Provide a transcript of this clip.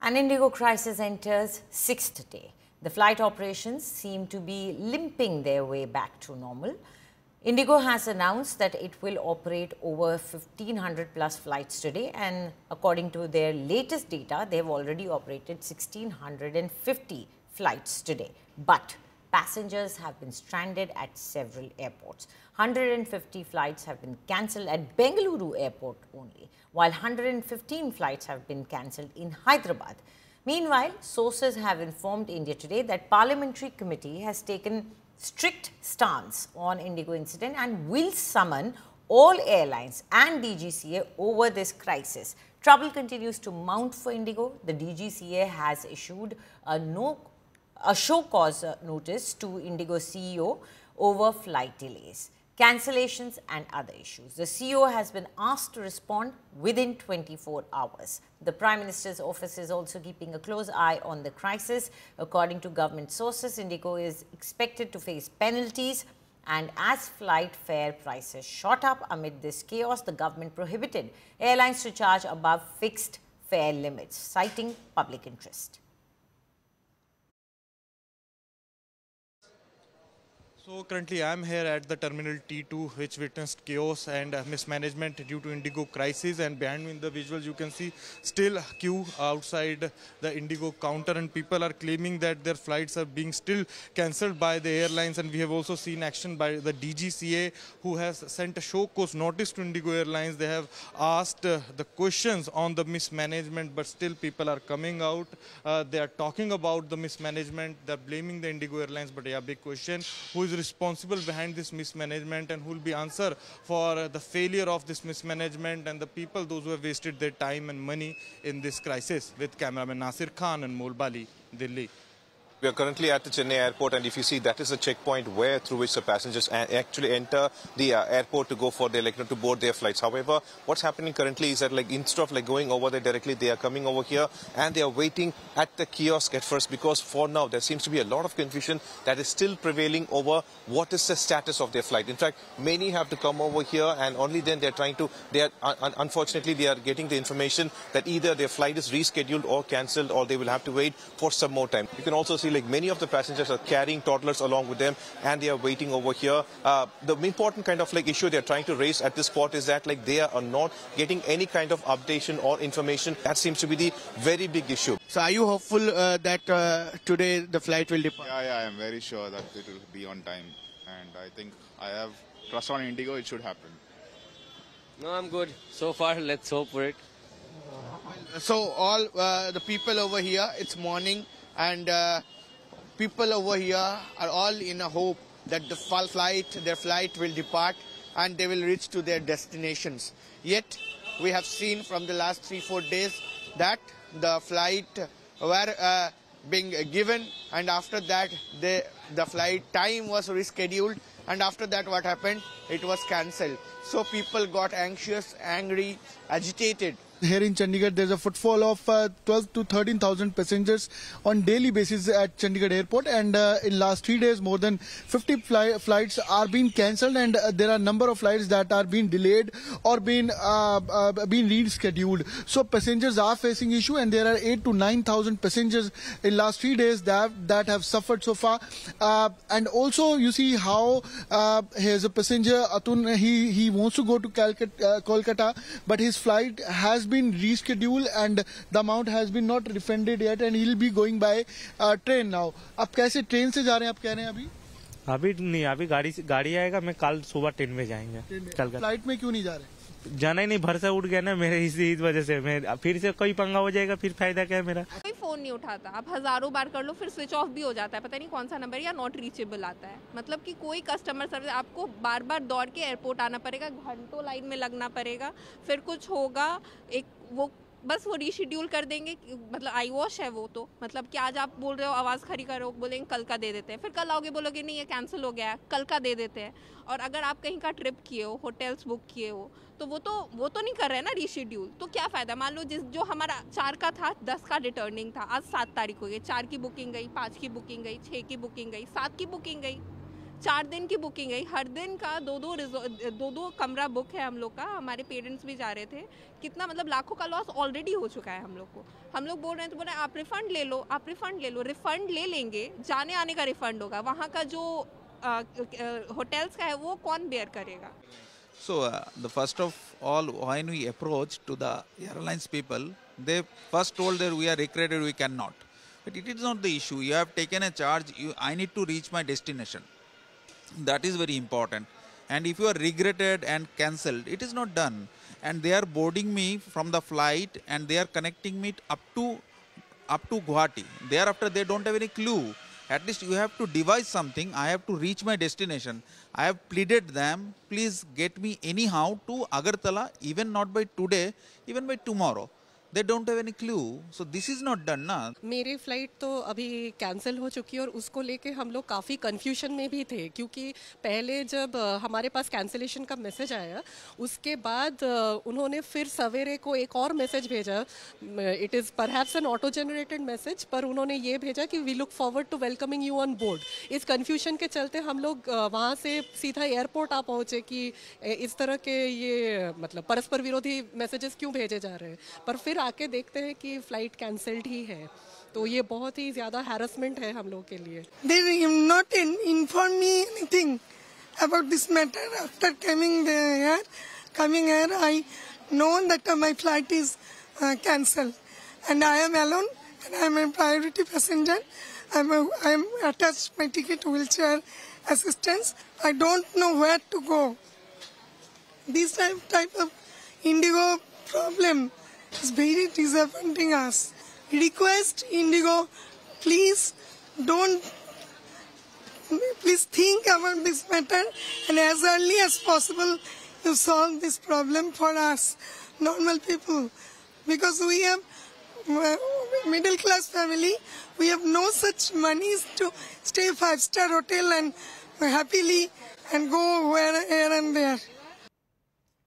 An Indigo crisis enters sixth day. The flight operations seem to be limping their way back to normal. Indigo has announced that it will operate over 1,500 plus flights today, and according to their latest data, they have already operated 1,650 flights today. But passengers have been stranded at several airports. 150 flights have been cancelled at Bengaluru airport only, while 115 flights have been cancelled in Hyderabad. Meanwhile, sources have informed India Today that Parliamentary Committee has taken strict stance on Indigo incident and will summon all airlines and DGCA over this crisis. Trouble continues to mount for Indigo. The DGCA has issued a show cause notice to Indigo CEO over flight delays, cancellations and other issues. The CEO has been asked to respond within 24 hours. The Prime Minister's office is also keeping a close eye on the crisis. According to government sources, Indigo is expected to face penalties, and as flight fare prices shot up amid this chaos, the government prohibited airlines to charge above fixed fare limits, citing public interest. So currently I am here at the Terminal T2, which witnessed chaos and mismanagement due to Indigo crisis, and behind me in the visuals you can see still queue outside the Indigo counter, and people are claiming that their flights are being still cancelled by the airlines. And we have also seen action by the DGCA, who has sent a show cause notice to Indigo Airlines. They have asked the questions on the mismanagement, but still people are coming out. They are talking about the mismanagement, they are blaming the Indigo Airlines, but yeah, big question, who is responsible behind this mismanagement and who will be answer for the failure of this mismanagement and the people, those who have wasted their time and money in this crisis. With cameraman Nasir Khan and Mol Bali, Delhi. We are currently at the Chennai airport, and if you see, that is a checkpoint through which the passengers actually enter the airport to go for their, to board their flights. However, what's happening currently is that instead of going over there directly, they are coming over here and they are waiting at the kiosk at first, because for now there seems to be a lot of confusion that is still prevailing over what is the status of their flight. In fact, many have to come over here, and only then unfortunately they are getting the information that either their flight is rescheduled or cancelled, or they will have to wait for some more time. You can also see many of the passengers are carrying toddlers along with them, and they are waiting over here. The important kind of issue they are trying to raise at this spot is that they are not getting any kind of updation or information. That seems to be the very big issue. So are you hopeful that today the flight will depart? Yeah, I am very sure that it will be on time, and I think I have trust on Indigo. It should happen. No, I'm good. So far, let's hope for it. So all the people over here, it's morning, and people over here are all in a hope that their flight will depart and they will reach to their destinations. Yet, we have seen from the last 3-4 days that the flight were being given, and after that the flight time was rescheduled, and after that what happened? It was cancelled. So people got anxious, angry, agitated. Here in Chandigarh, there's a footfall of 12 to 13,000 passengers on daily basis at Chandigarh airport, and in last 3 days more than 50 flights are being cancelled, and there are a number of flights that are being delayed or being rescheduled. So passengers are facing issue, and there are 8 to 9,000 passengers in last 3 days that have suffered so far. And also you see how here's a passenger Atun, he wants to go to Kolkata, but his flight has been rescheduled and the amount has been not refunded yet, and he'll be going by train now. आप कैसे train से जा रहे हैं? आप कह रहे हैं अभी नहीं, अभी गाड़ी आएगा, मैं कल सुबह 10 बजे जाएंगे। कल फ्लाइट में क्यों नहीं जा रहे? जाना ही नहीं, भरोसा उठ गया ना मेरे इस वजह से। मैं फिर से कोई पंगा हो जाएगा, फिर फायदा क्या है मेरा? कोई फोन नहीं उठाता, आप हजारों बार कर लो फिर स्विच ऑफ भी हो जाता है, पता नहीं कौन सा नंबर या नॉट रीचेबल आता है। मतलब कि कोई कस्टमर सर्विस, आपको बार बार दौड़ के एयरपोर्ट आना पड़ेगा, घंटों लाइन में लगना पड़ेगा, फिर कुछ होगा वो बस वो रीशेड्यूल कर देंगे। मतलब आई वॉश है वो, तो मतलब कि आज आप बोल रहे हो आवाज़ खड़ी करो, बोलेंगे कल का दे देते हैं, फिर कल आओगे बोलोगे नहीं ये कैंसिल हो गया है, कल का दे देते हैं। और अगर आप कहीं का ट्रिप किए हो, होटल्स बुक किए हो, तो वो तो नहीं कर रहे हैं ना रीशेड्यूल, तो क्या फ़ायदा? मान लो जो हमारा 4 का था, 10 का रिटर्निंग था, आज 7 तारीख हो गई, 4 की बुकिंग गई, 5 की बुकिंग गई, 6 की बुकिंग गई, 7 की बुकिंग गई, 4 दिन की बुकिंग है, हर दिन का दो कमरा बुक है हम लोग का। हमारे पेरेंट्स भी जा रहे थे। कितना मतलब लाखों का लॉस ऑलरेडी हो चुका है हम लोग को। हम लोग बोल रहे हैं तो बोल रहे हैं आप रिफंड ले लो, आप रिफंड ले लो। रिफंड ले लेंगे, जाने आने का रिफंड होगा, वहाँ का जो होटल्स का है वो कौन बेयर करेगा? So the first of all, when we approached to the airlines people, they first told that we are regretted, we cannot. But it is not the issue. You have taken a charge. I need to reach my destination. That is very important. And if you are regretted and cancelled, it is not done. And they are boarding me from the flight and they are connecting me up to Guwahati. Thereafter, they don't have any clue. At least you have to devise something. I have to reach my destination. I have pleaded them, please get me anyhow to Agartala, even not by today, even by tomorrow. They don't have any clue. So this is not done, na? मेरी flight तो अभी cancel हो चुकी है और उसको लेके हम लोग काफ़ी कंफ्यूजन में भी थे, क्योंकि पहले जब हमारे पास कैंसिलेशन का मैसेज आया उसके बाद उन्होंने फिर सवेरे को एक और मैसेज भेजा। It is perhaps an auto generated message, पर उन्होंने ये भेजा कि we look forward to welcoming you on board. इस कंफ्यूजन के चलते हम लोग वहाँ से सीधा एयरपोर्ट आ पहुँचे कि इस तरह के ये मतलब परस्पर विरोधी मैसेजेस क्यों भेजे जा रहे हैं। पर फिर आके देखते हैं कि फ्लाइट कैंसल्ड ही है, तो ये बहुत ही ज़्यादा हैरेसमेंट है हम लोग के लिए। They not inform me anything about this matter. After coming here, I know that my flight is cancelled, and I am alone, and I am a priority passenger. I am attached my ticket to wheelchair assistance. I don't know where to go. This type of Indigo problem is very disappointing us. Request Indigo, please think about this matter, and as early as possible you solve this problem for us normal people, because we have middle class family. We have no such monies to stay 5-star hotel and happily and go here and there.